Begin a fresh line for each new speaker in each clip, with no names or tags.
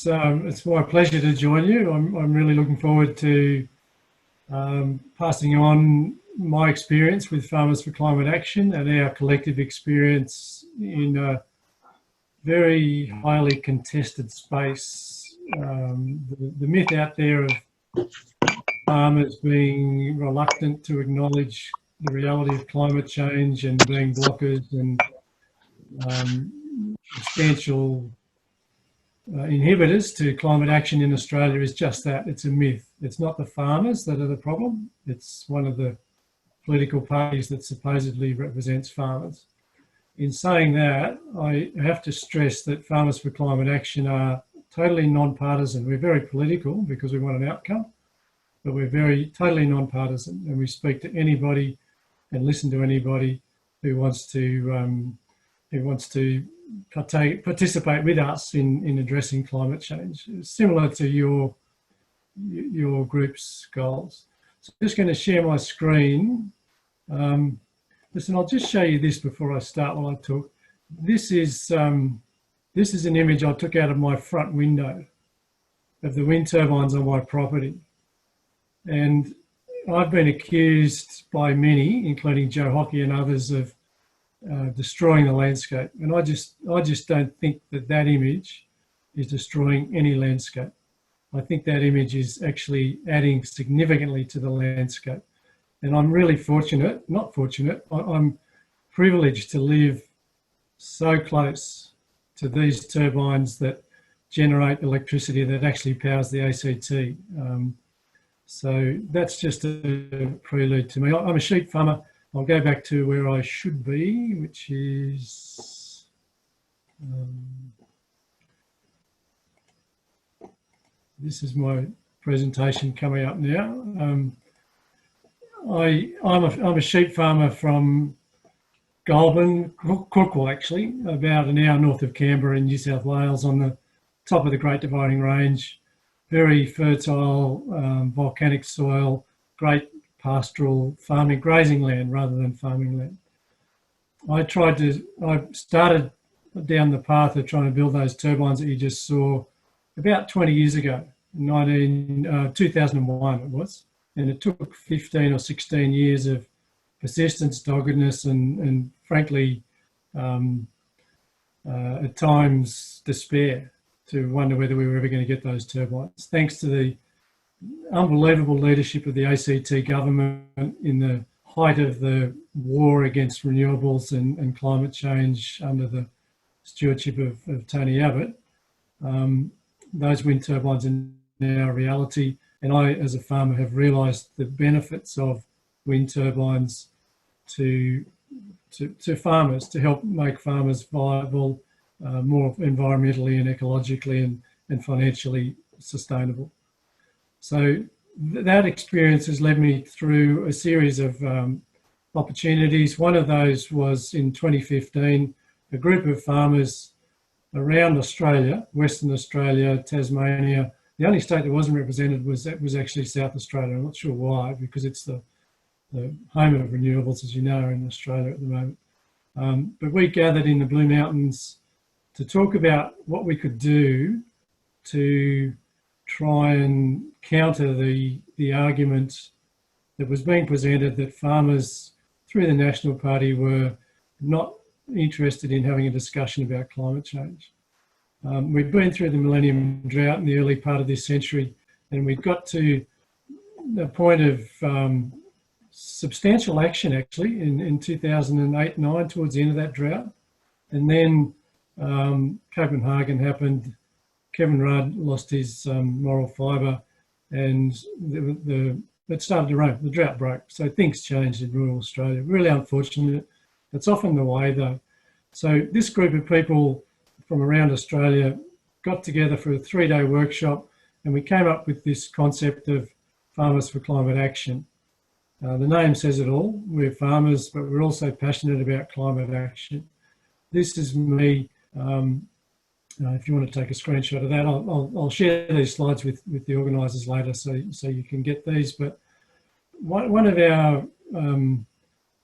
it's my pleasure to join you. I'm really looking forward to passing on my experience with Farmers for Climate Action and our collective experience in a very highly contested space. The myth out there of farmers being reluctant to acknowledge the reality of climate change and being blockers and substantial inhibitors to climate action in Australia is just that. It's a myth. It's not the farmers that are the problem. It's one of the political parties that supposedly represents farmers. In saying that, I have to stress that Farmers for Climate Action are totally non-partisan. We're very political because we want an outcome, but we're totally non-partisan, and we speak to anybody and listen to anybody who wants to participate with us in addressing climate change, similar to your group's goals. So I'm just going to share my screen. Listen, I'll just show you this before I start while I talk. This is an image I took out of my front window of the wind turbines on my property. And I've been accused by many, including Joe Hockey and others, of destroying the landscape. And I just don't think that image is destroying any landscape. I think that image is actually adding significantly to the landscape. And I'm really I'm privileged to live so close to these turbines that generate electricity that actually powers the ACT. So that's just a prelude to me. I'm a sheep farmer. I'll go back to where I should be, which is this is my presentation coming up now. I'm a sheep farmer from Goulburn, Crookwell actually, about an hour north of Canberra in New South Wales, on the top of the Great Dividing Range. Very fertile, volcanic soil, great pastoral farming, grazing land rather than farming land. I started down the path of trying to build those turbines that you just saw about 20 years ago, 2001 it was. And it took 15 or 16 years of persistence, doggedness, and frankly, at times despair, to wonder whether we were ever going to get those turbines. Thanks to the unbelievable leadership of the ACT government in the height of the war against renewables and climate change under the stewardship of Tony Abbott, those wind turbines are now a reality. And I, as a farmer, have realised the benefits of wind turbines to farmers, to help make farmers viable, more environmentally and ecologically and financially sustainable. So that experience has led me through a series of opportunities. One of those was in 2015, a group of farmers around Australia, Western Australia, Tasmania. The only state that wasn't represented was actually South Australia. I'm not sure why, because it's the home of renewables, as you know, in Australia at the moment. But we gathered in the Blue Mountains to talk about what we could do to try and counter the argument that was being presented that farmers through the National Party were not interested in having a discussion about climate change. We'd been through the millennium drought in the early part of this century, and we got to the point of substantial action actually in 2008-9, towards the end of that drought. And then Copenhagen happened, Kevin Rudd lost his moral fibre, and it started to rain, the drought broke. So things changed in rural Australia. Really unfortunate. It's often the way though. So this group of people from around Australia got together for a 3-day workshop, and we came up with this concept of Farmers for Climate Action. The name says it all. We're farmers, but we're also passionate about climate action. This is me. If you want to take a screenshot of that, I'll share these slides with the organisers later, so you can get these. But one of our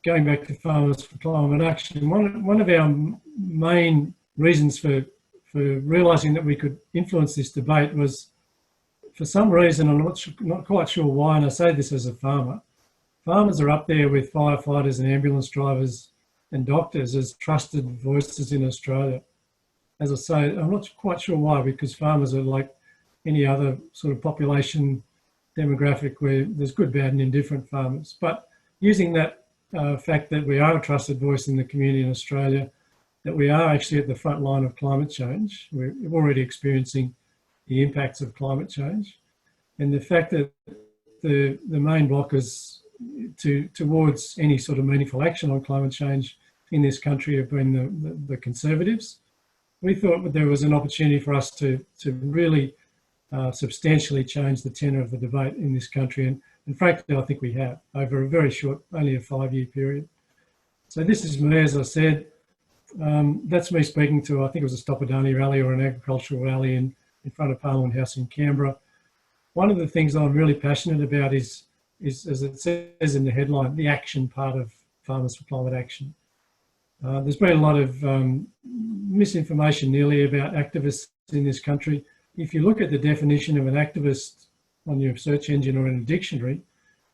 going back to Farmers for Climate Action, one of our main reasons for realising that we could influence this debate was, for some reason, I'm not quite sure why, and I say this as a farmer, farmers are up there with firefighters and ambulance drivers and doctors as trusted voices in Australia. As I say, I'm not quite sure why, because farmers are like any other sort of population demographic where there's good, bad and indifferent farmers. But using that fact that we are a trusted voice in the community in Australia, that we are actually at the front line of climate change, we're already experiencing the impacts of climate change, and the fact that the main blockers towards any sort of meaningful action on climate change in this country have been the Conservatives. We thought there was an opportunity for us to really substantially change the tenor of the debate in this country, and frankly I think we have over a very short, only a 5-year period. So this is me, as I said, that's me speaking to, I think it was a Stop Adani rally or an agricultural rally in front of Parliament House in Canberra. One of the things I'm really passionate about is, as it says in the headline, the action part of Farmers for Climate Action. There's been a lot of misinformation nearly about activists in this country. If you look at the definition of an activist on your search engine or in a dictionary,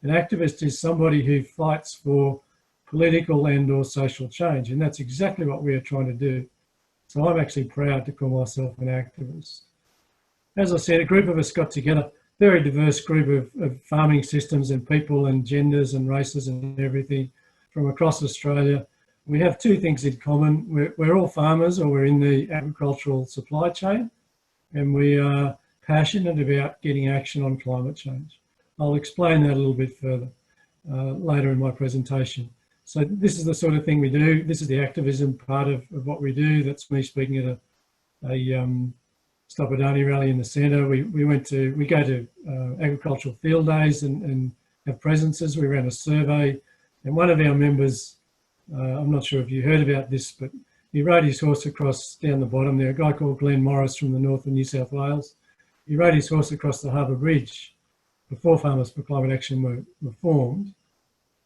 an activist is somebody who fights for political and or social change, and that's exactly what we are trying to do. So I'm actually proud to call myself an activist. As I said, a group of us got together, very diverse group of farming systems and people and genders and races and everything from across Australia. We have two things in common. We're all farmers, or we're in the agricultural supply chain, and we are passionate about getting action on climate change. I'll explain that a little bit further later in my presentation. So this is the sort of thing we do. This is the activism part of what we do. That's me speaking at a Stop Adani rally in the centre. We go to agricultural field days and have presences. We ran a survey, and one of our members, I'm not sure if you heard about this, but he rode his horse across down the bottom there, a guy called Glenn Morris from the north of New South Wales. He rode his horse across the Harbour Bridge before Farmers for Climate Action were formed,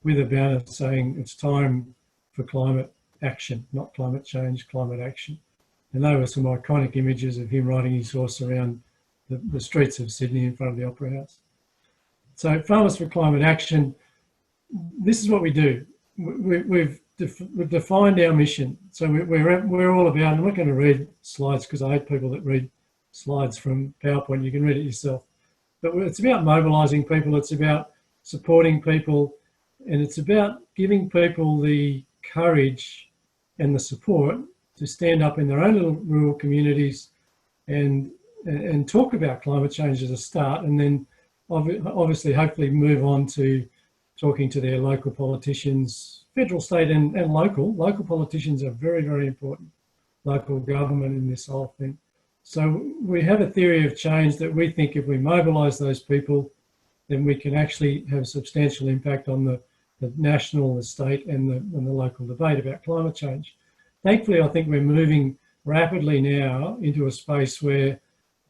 with a banner saying it's time for climate action, not climate change, climate action. And they were some iconic images of him riding his horse around the streets of Sydney in front of the Opera House. So Farmers for Climate Action, this is what we do. We've defined our mission. So we're all about, I'm not going to read slides because I hate people that read slides from PowerPoint. You can read it yourself. But it's about mobilising people. It's about supporting people. And it's about giving people the courage and the support to stand up in their own little rural communities and talk about climate change as a start, and then obviously hopefully move on to talking to their local politicians, federal, state and local. Local politicians are very, very important, local government in this whole thing. So we have a theory of change that we think if we mobilise those people, then we can actually have substantial impact on the national, the state and the local debate about climate change. Thankfully, I think we're moving rapidly now into a space where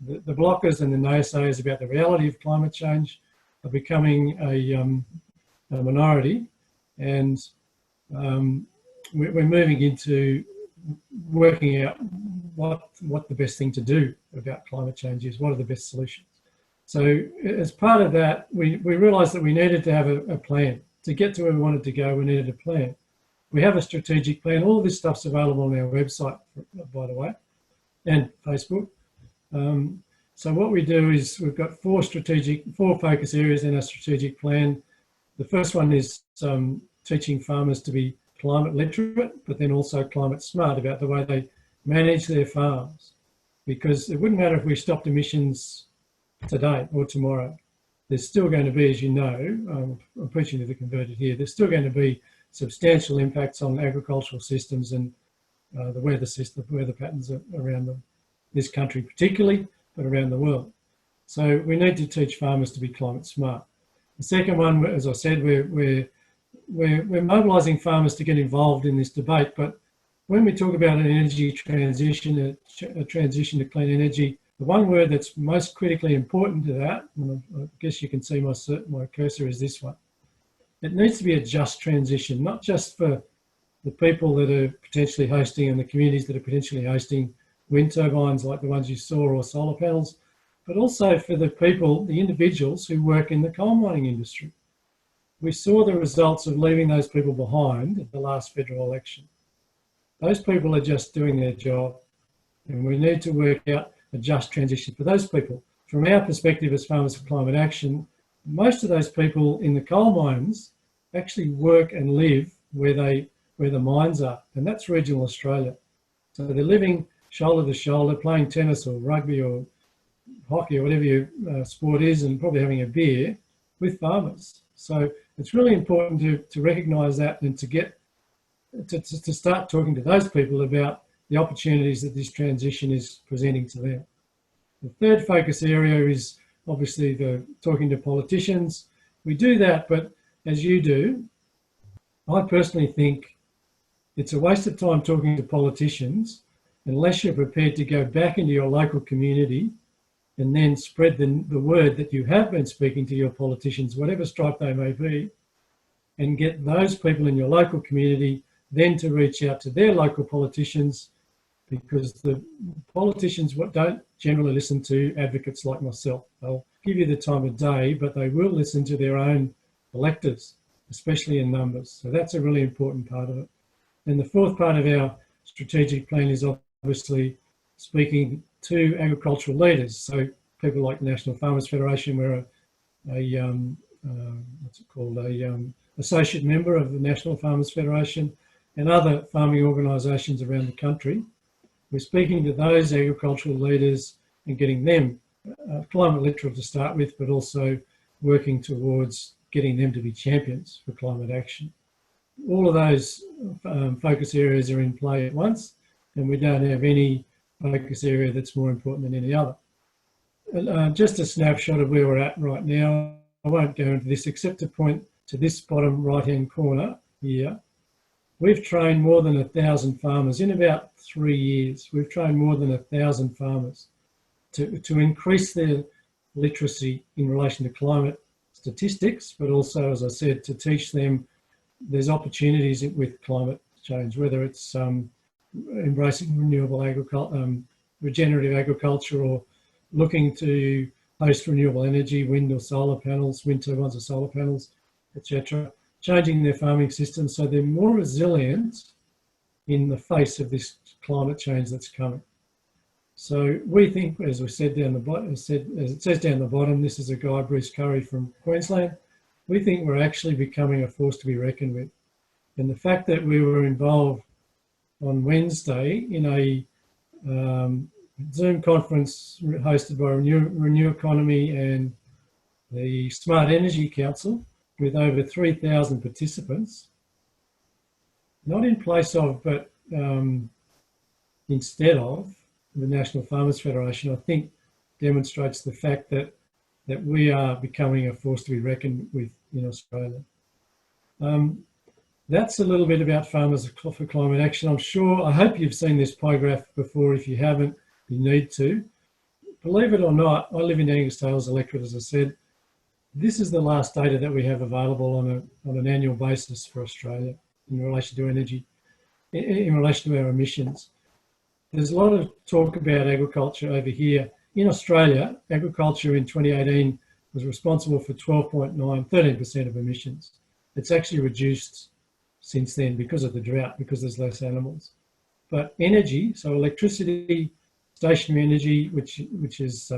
the blockers and the naysayers about the reality of climate change are becoming a minority, and we're moving into working out what the best thing to do about climate change is, what are the best solutions. So as part of that, we realised that we needed to have a plan. To get to where we wanted to go, we needed a plan. We have a strategic plan. All this stuff's available on our website, by the way, and Facebook. So what we do is we've got four focus areas in our strategic plan. The first one is teaching farmers to be climate literate, but then also climate smart about the way they manage their farms. Because it wouldn't matter if we stopped emissions today or tomorrow. There's still going to be, as you know, I'm preaching to the converted here, there's still going to be substantial impacts on agricultural systems and the weather patterns around this country particularly, but around the world. So we need to teach farmers to be climate smart. The second one, as I said, we're mobilising farmers to get involved in this debate, but when we talk about an energy transition, a transition to clean energy, the one word that's most critically important to that, and I guess you can see my cursor is this one. It needs to be a just transition, not just for the people that are potentially hosting and the communities that are potentially hosting wind turbines like the ones you saw or solar panels, but also for the people, the individuals who work in the coal mining industry. We saw the results of leaving those people behind at the last federal election. Those people are just doing their job, and we need to work out a just transition for those people. From our perspective as Farmers for Climate Action, most of those people in the coal mines actually work and live where the mines are, and that's regional Australia. So they're living shoulder to shoulder, playing tennis or rugby or hockey or whatever your sport is, and probably having a beer with farmers. So it's really important to recognise that and to get to start talking to those people about the opportunities that this transition is presenting to them. The third focus area is obviously the talking to politicians. We do that, but as you do, I personally think it's a waste of time talking to politicians unless you're prepared to go back into your local community and then spread the word that you have been speaking to your politicians, whatever stripe they may be, and get those people in your local community then to reach out to their local politicians, because the politicians don't generally listen to advocates like myself. They'll give you the time of day, but they will listen to their own electors, especially in numbers. So that's a really important part of it. And the fourth part of our strategic plan is obviously speaking to agricultural leaders. So people like the National Farmers Federation, we're associate member of the National Farmers Federation, and other farming organisations around the country. We're speaking to those agricultural leaders and getting them climate literate to start with, but also working towards getting them to be champions for climate action. All of those focus areas are in play at once, and we don't have any focus area that's more important than any other. Just a snapshot of where we're at right now. I won't go into this except to point to this bottom right-hand corner here. We've trained more than 1,000 farmers in about 3 years. We've trained more than 1,000 farmers to increase their literacy in relation to climate statistics, but also, as I said, to teach them there's opportunities with climate change, whether it's embracing renewable agriculture, regenerative agriculture, or looking to host renewable energy, wind or solar panels, wind turbines or solar panels, etc. Changing their farming systems so they're more resilient in the face of this climate change that's coming. So we think, as we said down the bottom, as it says down the bottom, this is a guy, Bruce Curry from Queensland. We think we're actually becoming a force to be reckoned with. And the fact that we were involved on Wednesday in a Zoom conference hosted by Renew Economy and the Smart Energy Council, with over 3,000 participants, not in place of, but instead of the National Farmers Federation, I think demonstrates the fact that we are becoming a force to be reckoned with in Australia. That's a little bit about Farmers for Climate Action. I hope you've seen this pie graph before. If you haven't, you need to. Believe it or not, I live in Angus Taylor's electorate, as I said. This is the last data that we have available on an annual basis for Australia in relation to energy, in relation to our emissions. There's a lot of talk about agriculture over here. In Australia, agriculture in 2018 was responsible for 13% of emissions. It's actually reduced since then because of the drought, because there's less animals. But energy, so electricity, stationary energy, which is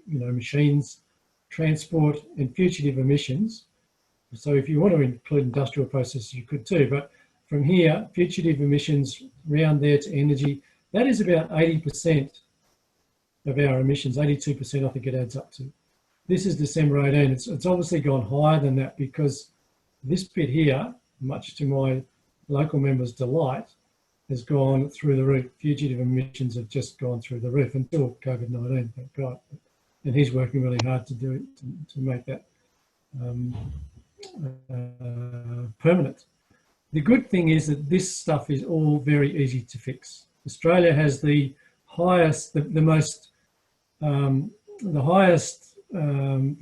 machines, transport, and fugitive emissions. So if you want to include industrial processes, you could too. But from here, fugitive emissions round there to energy, that is about 80% of our emissions, 82% I think it adds up to. This is December 18. It's obviously gone higher than that because this bit here, much to my local members' delight, has gone through the roof. Fugitive emissions have just gone through the roof until COVID-19, thank God. And he's working really hard to do it, to make that permanent. The good thing is that this stuff is all very easy to fix. Australia has the highest, the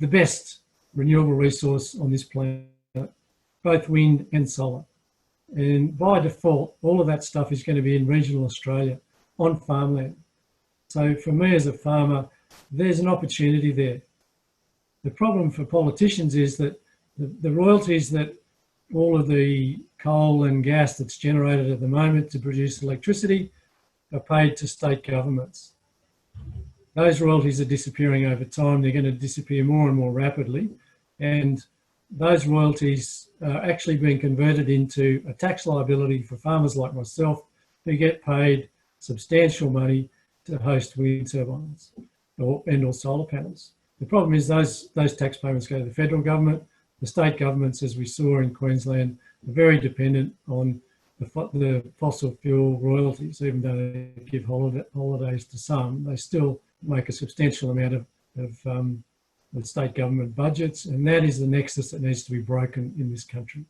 best renewable resource on this planet, both wind and solar. And by default, all of that stuff is going to be in regional Australia on farmland. So for me as a farmer, there's an opportunity there. The problem for politicians is that the royalties that all of the coal and gas that's generated at the moment to produce electricity are paid to state governments. Those royalties are disappearing over time. They're going to disappear more and more rapidly. And those royalties are actually being converted into a tax liability for farmers like myself who get paid substantial money to host wind turbines and/or solar panels. The problem is those tax payments go to the federal government. The state governments, as we saw in Queensland, are very dependent on the fossil fuel royalties. Even though they give holidays to some, they still make a substantial amount of the state government budgets, and that is the nexus that needs to be broken in this country.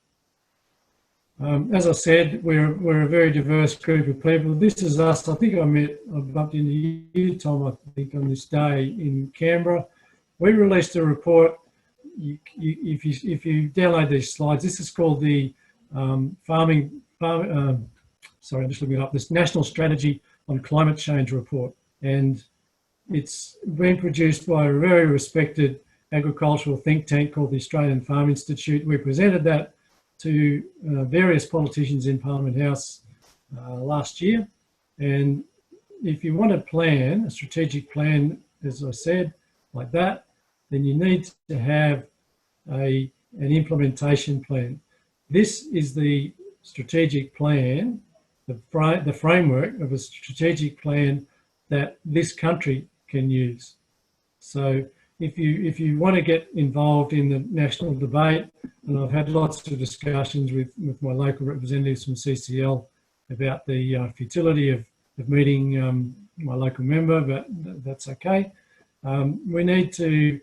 As I said, we're a very diverse group of people. This is us. I think I bumped into you, Tom, I think on this day in Canberra. We released a report. If you download these slides, this is called the sorry, I'm just looking it up, this National Strategy on Climate Change report. And it's been produced by a very respected agricultural think tank called the Australian Farm Institute. We presented that to various politicians in Parliament House last year. And if you want a plan, a strategic plan, as I said, like that, then you need to have an implementation plan. This is the strategic plan, the framework of a strategic plan that this country can use. So if you want to get involved in the national debate, and I've had lots of discussions with my local representatives from CCL about the futility of meeting my local member, but that's okay. We need to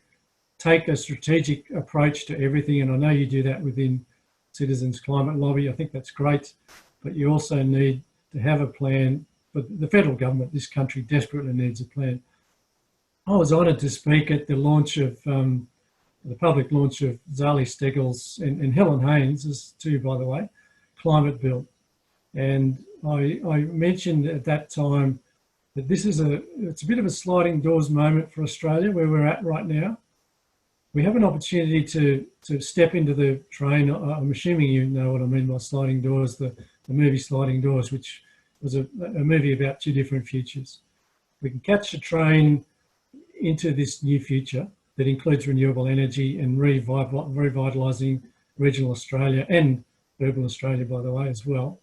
take a strategic approach to everything, and I know you do that within Citizens Climate Lobby. I think that's great, but you also need to have a plan. But the federal government, this country desperately needs a plan. I was honoured to speak at the launch of the public launch of Zali Steggall's and Helen Haynes' too, by the way, climate bill, and I mentioned at that time that this is it's a bit of a sliding doors moment for Australia where we're at right now. We have an opportunity to step into the train. I'm assuming you know what I mean by sliding doors, the movie Sliding Doors, which was a movie about two different futures. We can catch a train into this new future that includes renewable energy and revitalising regional Australia and urban Australia, by the way, as well.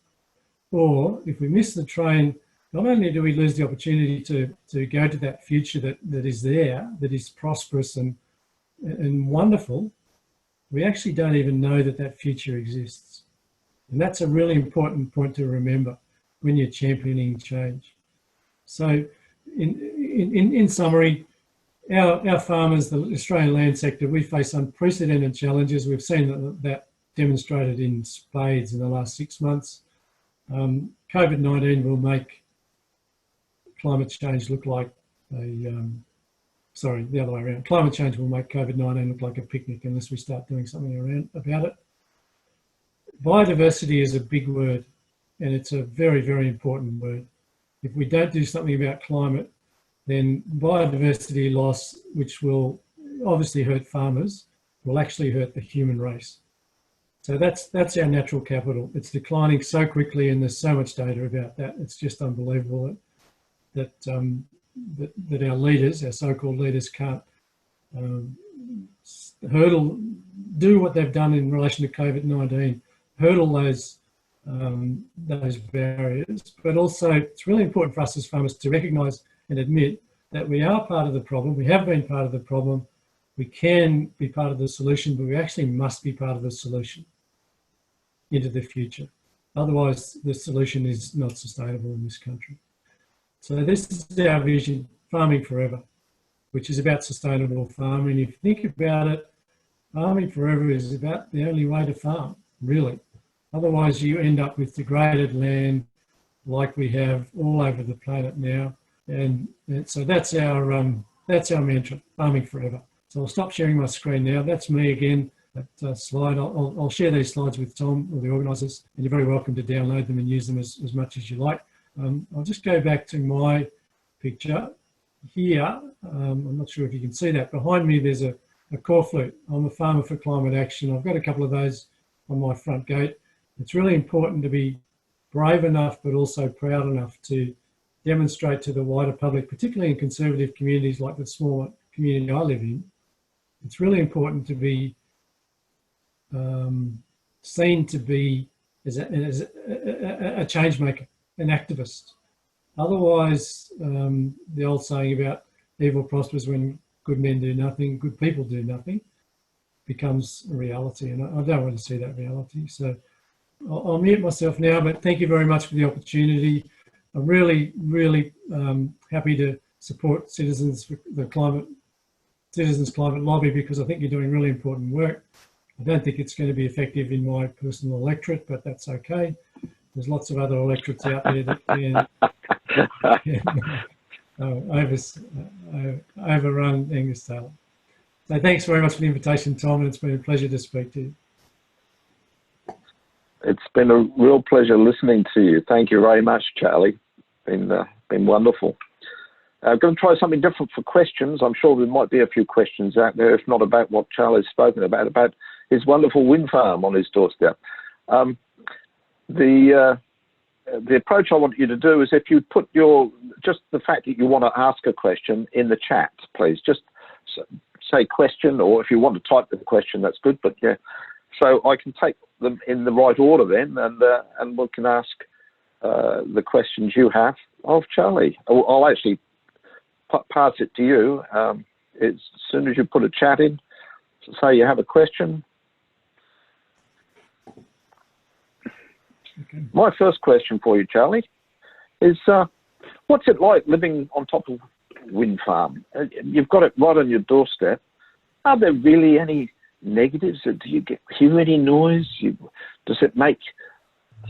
Or if we miss the train, not only do we lose the opportunity to go to that future that is there, that is prosperous and wonderful, we actually don't even know that future exists. And that's a really important point to remember when you're championing change. So in summary, our farmers, the Australian land sector, we face unprecedented challenges. We've seen that demonstrated in spades in the last 6 months. COVID-19 will make climate change look like sorry, the other way around. Climate change will make COVID-19 look like a picnic unless we start doing something about it. Biodiversity is a big word, and it's a very, very important word. If we don't do something about climate, then biodiversity loss, which will obviously hurt farmers, will actually hurt the human race. So that's our natural capital. It's declining so quickly, and there's so much data about that. It's just unbelievable that our leaders, our so-called leaders, can't do what they've done in relation to COVID-19, hurdle those barriers. But also, it's really important for us as farmers to recognise and admit that we are part of the problem. We have been part of the problem. We can be part of the solution, but we actually must be part of the solution into the future. Otherwise, the solution is not sustainable in this country. So this is our vision, Farming Forever, which is about sustainable farming. If you think about it, Farming Forever is about the only way to farm, really. Otherwise, you end up with degraded land like we have all over the planet now. And so that's our mantra, Farming Forever. So I'll stop sharing my screen now. That's me again, that slide. I'll share these slides with Tom or the organisers, and you're very welcome to download them and use them as much as you like. I'll just go back to my picture. here, I'm not sure if you can see that, behind me there's a core flute. I'm a farmer for climate action. I've got a couple of those on my front gate. It's really important to be brave enough but also proud enough to demonstrate to the wider public, particularly in conservative communities like the small community I live in, it's really important to be seen to be as a change maker, an activist. Otherwise, the old saying about evil prospers when good men do nothing, good people do nothing, becomes a reality. And I don't want to see that reality. So I'll mute myself now, but thank you very much for the opportunity. I'm really, really happy to support Citizens Climate Lobby, because I think you're doing really important work. I don't think it's going to be effective in my personal electorate, but that's okay. There's lots of other electorates out there that can overrun Angus Taylor. So thanks very much for the invitation, Tom, and it's been a pleasure to speak to you.
It's been a real pleasure listening to you. Thank you very much, Charlie. Been wonderful. I'm going to try something different for questions. I'm sure there might be a few questions out there, if not about what Charlie's spoken about his wonderful wind farm on his doorstep. The approach I want you to do is, if you put just the fact that you want to ask a question in the chat, please. Just say question, or if you want to type the question, that's good. But yeah, so I can take them in the right order then, and we can ask the questions you have of Charlie. I'll actually pass it to you. As soon as you put a chat in, say you have a question. Okay. My first question for you, Charlie, is what's it like living on top of a wind farm? You've got it right on your doorstep. Are there really any negatives? Do you hear any noise? Does it make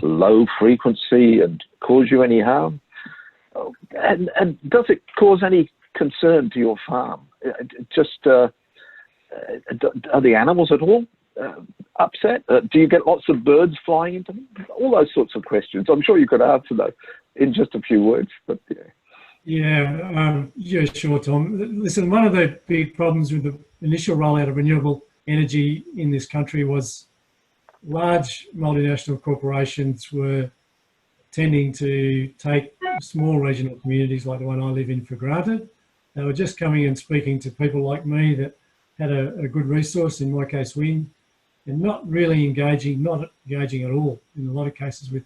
low frequency and cause you any harm? And does it cause any concern to your farm? Are the animals at all upset? Do you get lots of birds flying into them? All those sorts of questions. I'm sure you could answer those in just a few words. But yeah.
Yeah, sure, Tom. Listen, one of the big problems with the initial rollout of renewable energy in this country was large multinational corporations were tending to take small regional communities like the one I live in for granted. They were just coming and speaking to people like me that had a good resource, in my case wind, and not engaging at all in a lot of cases with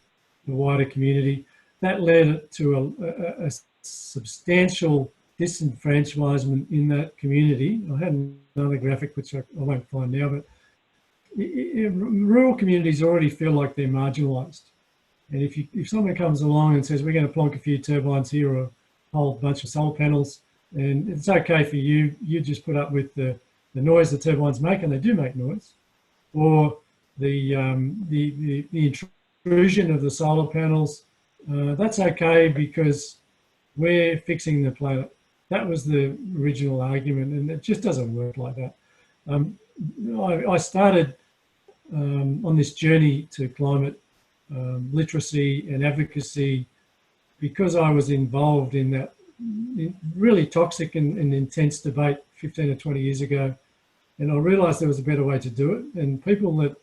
the wider community. That led to a substantial disenfranchisement in that community. I had another graphic which I won't find now, but rural communities already feel like they're marginalised. And if someone comes along and says, we're going to plonk a few turbines here or a whole bunch of solar panels, and it's okay for you, you just put up with the noise the turbines make, and they do make noise, or the intrusion of the solar panels, that's okay because we're fixing the planet. That was the original argument, and it just doesn't work like that. I started on this journey to climate literacy and advocacy because I was involved in that really toxic and intense debate 15 or 20 years ago, and I realised there was a better way to do it. And people that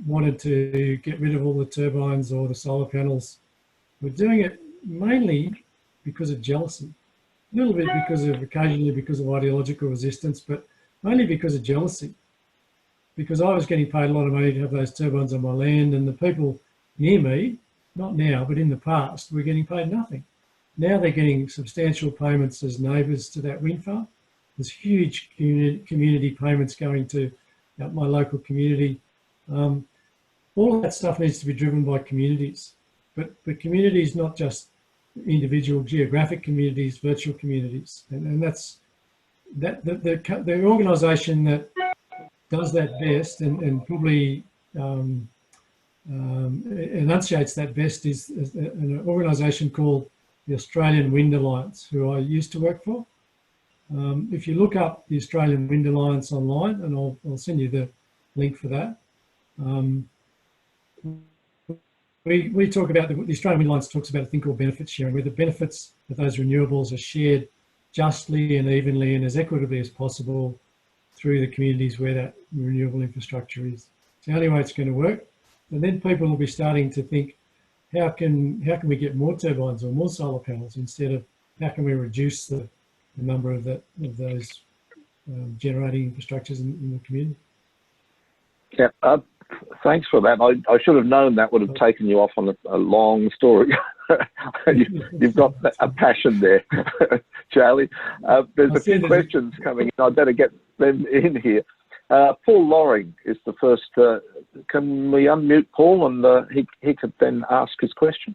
wanted to get rid of all the turbines or the solar panels were doing it mainly because of jealousy, a little bit occasionally because of ideological resistance, but mainly because of jealousy. Because I was getting paid a lot of money to have those turbines on my land, and the people near me, not now, but in the past, were getting paid nothing. Now they're getting substantial payments as neighbours to that wind farm. There's huge community payments going to my local community. All of that stuff needs to be driven by communities, but communities, not just individual geographic communities, virtual communities, and that's the organisation that does that best and probably enunciates that best is an organisation called the Australian Wind Alliance, who I used to work for. If you look up the Australian Wind Alliance online, and I'll send you the link for that. We talk about, the Australian Wind Alliance talks about a thing called benefit sharing, where the benefits of those renewables are shared justly and evenly and as equitably as possible through the communities where that renewable infrastructure is. It's the only way it's going to work. And then people will be starting to think, how can we get more turbines or more solar panels instead of how can we reduce the number of those generating infrastructures in the community?
Yeah, thanks for that. I should have known that would have taken you off on a long story. You've got a passion there, Charlie. There's a few questions coming in. I better get them in here. Paul Loring is the first. Can we unmute Paul and he could then ask his question?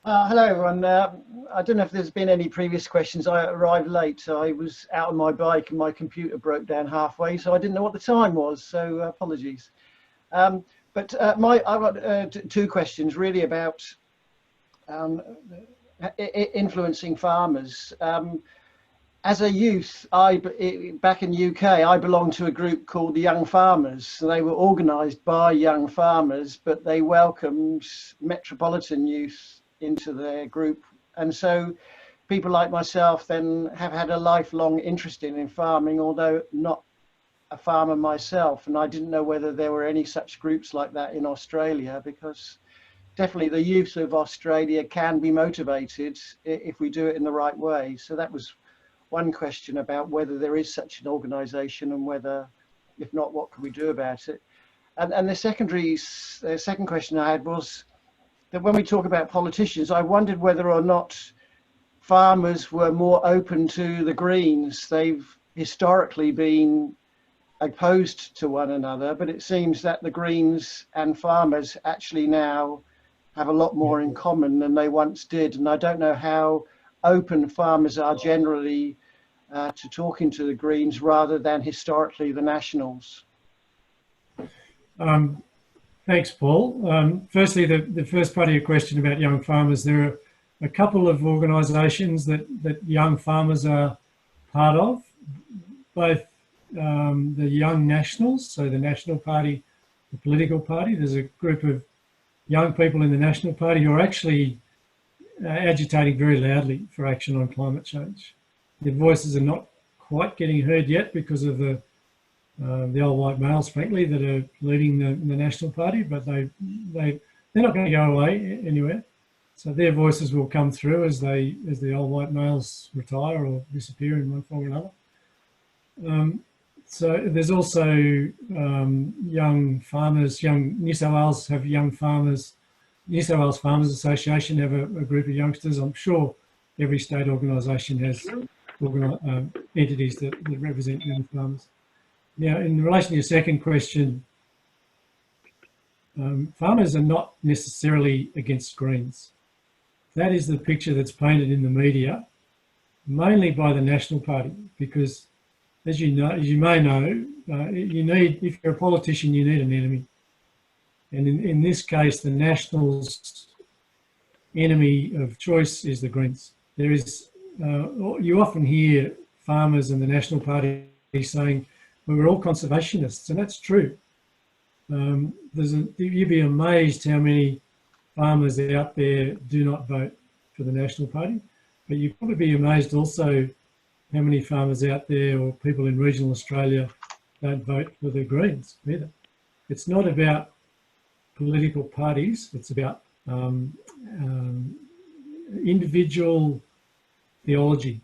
Hello everyone. I don't know if there's been any previous questions. I arrived late, so I was out on my bike and my computer broke down halfway, so I didn't know what the time was, so apologies. But I've got two questions really about influencing farmers. As a youth, back in the UK, I belonged to a group called the Young Farmers. They were organised by young farmers, but they welcomed metropolitan youth into their group. And so people like myself then have had a lifelong interest in farming, although not a farmer myself. And I didn't know whether there were any such groups like that in Australia, because definitely the youth of Australia can be motivated if we do it in the right way. So that was one question about whether there is such an organisation, and whether, if not, what can we do about it? And the second question I had was that when we talk about politicians, I wondered whether or not farmers were more open to the Greens. They've historically been opposed to one another, but it seems that the Greens and farmers actually now have a lot more in common than they once did. And I don't know how open farmers are generally to talking to the Greens rather than historically the Nationals.
Thanks, Paul. Firstly, the first part of your question about young farmers, there are a couple of organisations that young farmers are part of, both the Young Nationals, so the National Party, the political party. There's a group of young people in the National Party who are actually agitating very loudly for action on climate change. Their voices are not quite getting heard yet because of the old white males, frankly, that are leading the National Party, but they're not going to go away anywhere. So their voices will come through as the old white males retire or disappear in one form or another. So there's also young farmers. New South Wales have young farmers. New South Wales Farmers Association have a group of youngsters. I'm sure every state organisation has entities that represent young farmers. Now, in relation to your second question, farmers are not necessarily against Greens. That is the picture that's painted in the media, mainly by the National Party, because as you may know, if you're a politician, you need an enemy. And in this case, the Nationals' enemy of choice is the Greens. There is, you often hear farmers and the National Party saying, well, we're all conservationists, and that's true. You'd be amazed how many farmers out there do not vote for the National Party, but you'd probably be amazed also how many farmers out there or people in regional Australia don't vote for the Greens either. It's not about political parties, it's about individual theology.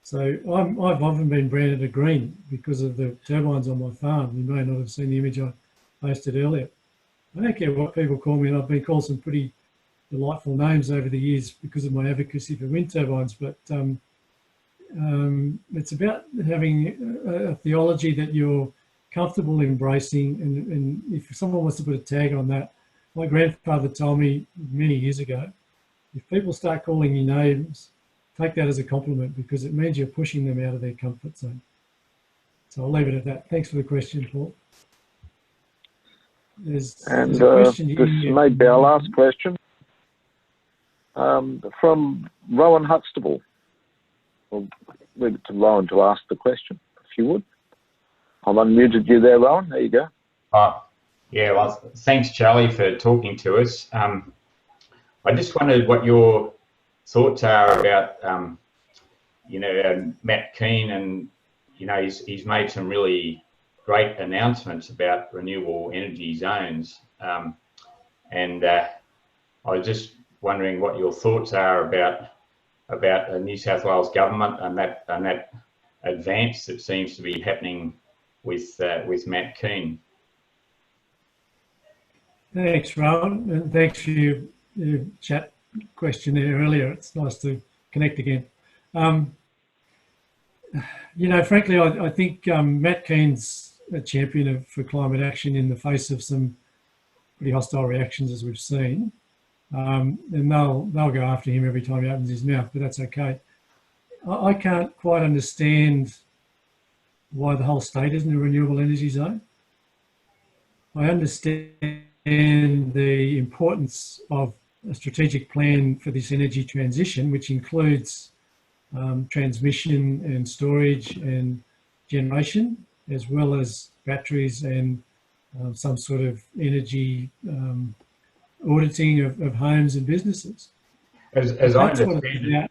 So I've often been branded a Green because of the turbines on my farm. You may not have seen the image I posted earlier. I don't care what people call me, and I've been called some pretty delightful names over the years because of my advocacy for wind turbines, but it's about having a theology that you're comfortable embracing, and if someone wants to put a tag on that, my grandfather told me many years ago, if people start calling you names, take that as a compliment because it means you're pushing them out of their comfort zone. So I'll leave it at that. Thanks for the question, Paul. There's a question here.
This may be our last question from Rowan Huxtable. We'll leave it to Rowan to ask the question, if you would. I've unmuted you there, Rowan. There you go.
Yeah, well, thanks, Charlie, for talking to us. I just wondered what your thoughts are about Matt Keane, and he's made some really great announcements about renewable energy zones, and I was just wondering what your thoughts are about the New South Wales government and that advance that seems to be happening with Matt Keane.
Thanks, Rowan, and thanks for your chat question there earlier. It's nice to connect again. Frankly, I think Matt Keane's a champion for climate action in the face of some pretty hostile reactions, as we've seen. And they'll go after him every time he opens his mouth, but that's okay. I can't quite understand why the whole state isn't a renewable energy zone. I understand the importance of a strategic plan for this energy transition, which includes transmission and storage and generation, as well as batteries and some sort of energy auditing of homes and businesses.
As I understand it,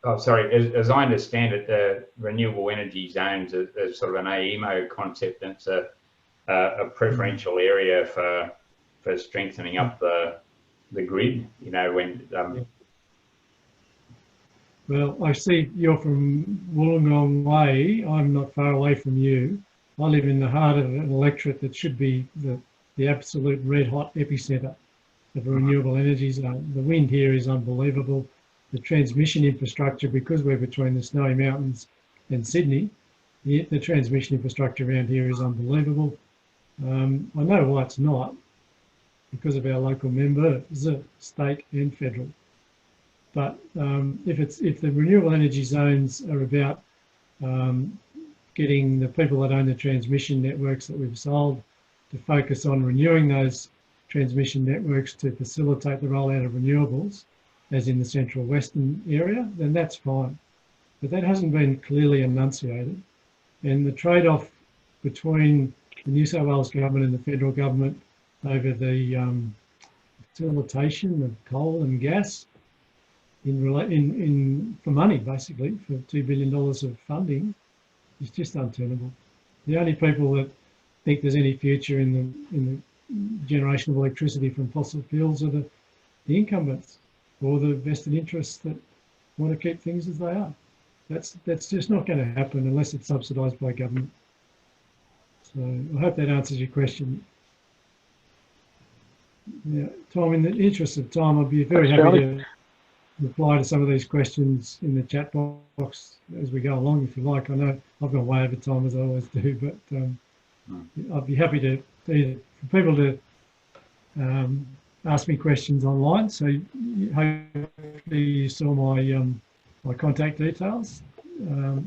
as I understand it, the renewable energy zones is sort of an AEMO concept, and it's a preferential area for strengthening up the grid.
Well, I see you're from Wollongong Way. I'm not far away from you. I live in the heart of an electorate that should be the absolute red-hot epicentre of a renewable energy zone. The wind here is unbelievable. The transmission infrastructure, because we're between the Snowy Mountains and Sydney, the transmission infrastructure around here is unbelievable. I know why it's not, because of our local members, state and federal. But if the renewable energy zones are about getting the people that own the transmission networks that we've sold to focus on renewing those transmission networks to facilitate the rollout of renewables, as in the central western area, then that's fine. But that hasn't been clearly enunciated. And the trade-off between the New South Wales government and the federal government over the facilitation of coal and gas for money, basically, for $2 billion of funding, is just untenable. The only people that think there's any future in the generation of electricity from fossil fuels are the incumbents, or the vested interests that want to keep things as they are. That's just not going to happen unless it's subsidised by government. So I hope that answers your question. Yeah, Tom, in the interest of time, I'd be very happy to reply to some of these questions in the chat box as we go along, if you like. I know I've gone way over time, as I always do, but I'd be happy to either for people to ask me questions online. So hopefully you saw my contact details.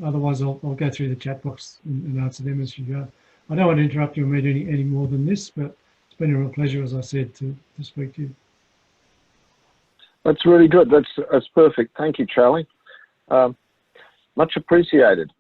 Otherwise, I'll go through the chat box and answer them as you go. I don't want to interrupt you or meet any more than this, but it's been a real pleasure, as I said, to speak to you.
That's really good. That's perfect. Thank you, Charlie. Much appreciated.